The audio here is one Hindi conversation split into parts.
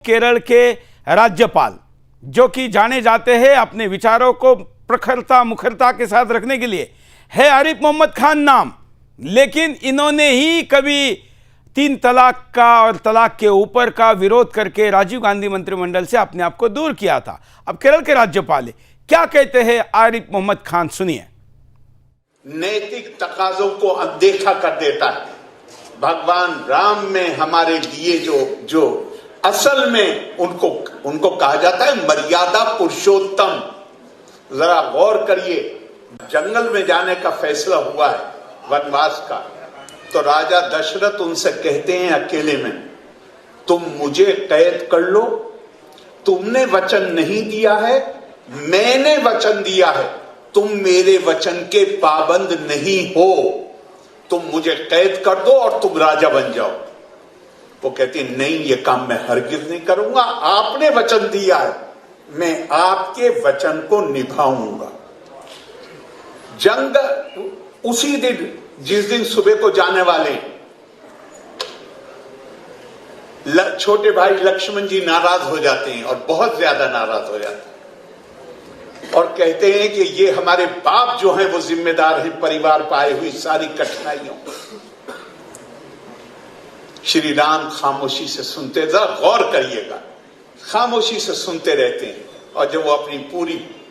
केरल के राज्यपाल जो कि जाने जाते हैं अपने विचारों को प्रखरता मुखरता के साथ रखने के लिए है आरिफ मोहम्मद खान नाम, लेकिन इन्होंने ही कभी 3 तलाक का और तलाक के ऊपर का विरोध करके राजीव गांधी मंत्रिमंडल से अपने आप को दूर किया था। अब केरल के राज्यपाल क्या कहते हैं आरिफ मोहम्मद खान, सुनिए। नैतिक तकाजों को अनदेखा कर देता है। भगवान राम में हमारे लिए जो असल में उनको कहा जाता है मर्यादा पुरुषोत्तम। जरा गौर करिए, जंगल में जाने का फैसला हुआ है वनवास का, तो राजा दशरथ उनसे कहते हैं अकेले में, तुम मुझे कैद कर लो, तुमने वचन नहीं दिया है, मैंने वचन दिया है, तुम मेरे वचन के पाबंद नहीं हो, तुम मुझे कैद कर दो और तुम राजा बन जाओ। वो कहती नहीं, ये काम मैं हरगिज नहीं करूंगा, आपने वचन दिया है, मैं आपके वचन को निभाऊंगा। जंग उसी दिन, जिस दिन सुबह को जाने वाले छोटे भाई लक्ष्मण जी नाराज हो जाते हैं और बहुत ज्यादा नाराज हो जाते हैं और कहते हैं कि ये हमारे बाप जो हैं वो जिम्मेदार हैं परिवार पर आई हुई सारी कठिनाइयों। श्री राम खामोशी से सुनते, जरा गौर करिएगा, खामोशी से सुनते रहते हैं और जब वो अपनी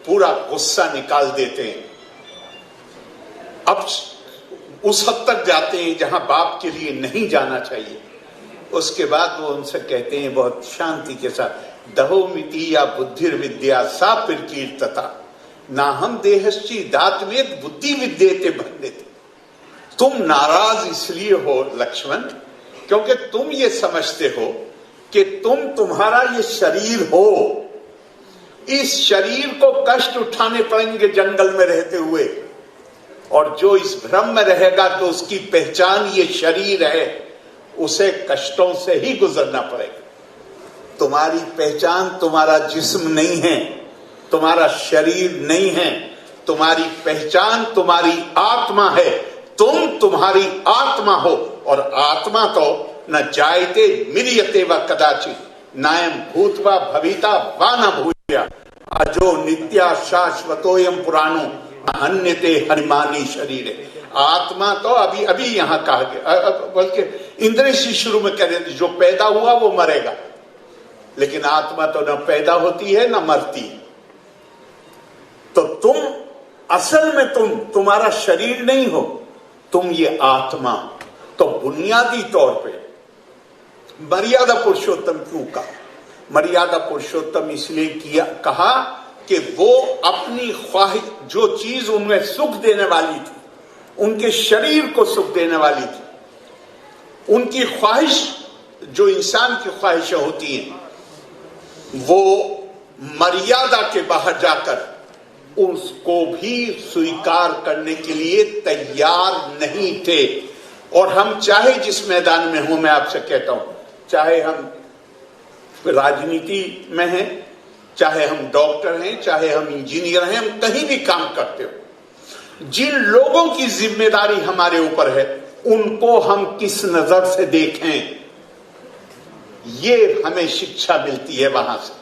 पूरा गुस्सा निकाल देते हैं, अब उस हद तक जाते हैं जहां बाप के लिए नहीं जाना चाहिए। उसके बाद वो उनसे कहते हैं बहुत शांति के साथ, दहोमिति या बुद्धिर्विद्या सा प्रकीर्तता ना हम देहश्ची दातवेद बुद्धि विद्येते भन्दित। तुम नाराज इसलिए हो लक्ष्मण क्योंकि तुम ये समझते हो कि तुम्हारा ये शरीर हो, इस शरीर को कष्ट उठाने पड़ेंगे जंगल में रहते हुए, और जो इस भ्रम में रहेगा कि उसकी पहचान ये शरीर है, उसे कष्टों से ही गुजरना पड़ेगा। तुम्हारी पहचान तुम्हारा जिस्म नहीं है, तुम्हारा शरीर नहीं है, तुम्हारी पहचान तुम्हारी आत्मा है। तुम्हारी आत्मा हो, और आत्मा तो न जायते मिलियते व कदाचित नायम भूतवा भविता वा न भूया अजो नित्या शाश्वतोयम पुराणो अन्यते हरिमानी शरीर। आत्मा तो अभी यहां कहा गया, बल्कि इंद्र जी शुरू में कह रहे थे जो पैदा हुआ वो मरेगा, लेकिन आत्मा तो न पैदा होती है न मरती। तो तुम असल में तुम्हारा शरीर नहीं हो, तुम ये आत्मा। तो बुनियादी तौर पे मर्यादा पुरुषोत्तम क्यों कहा? मर्यादा पुरुषोत्तम इसलिए कहा कि वो अपनी ख्वाहिश, जो चीज उनमें सुख देने वाली थी, उनके शरीर को सुख देने वाली थी, उनकी ख्वाहिश, जो इंसान की ख्वाहिशें होती हैं, वो मर्यादा के बाहर जाकर उसको भी स्वीकार करने के लिए तैयार नहीं थे। और हम चाहे जिस मैदान में हों, मैं आपसे कहता हूं, चाहे हम राजनीति में हैं, चाहे हम डॉक्टर हैं, चाहे हम इंजीनियर हैं, हम कहीं भी काम करते हो, जिन लोगों की जिम्मेदारी हमारे ऊपर है उनको हम किस नजर से देखें, ये हमें शिक्षा मिलती है वहां से।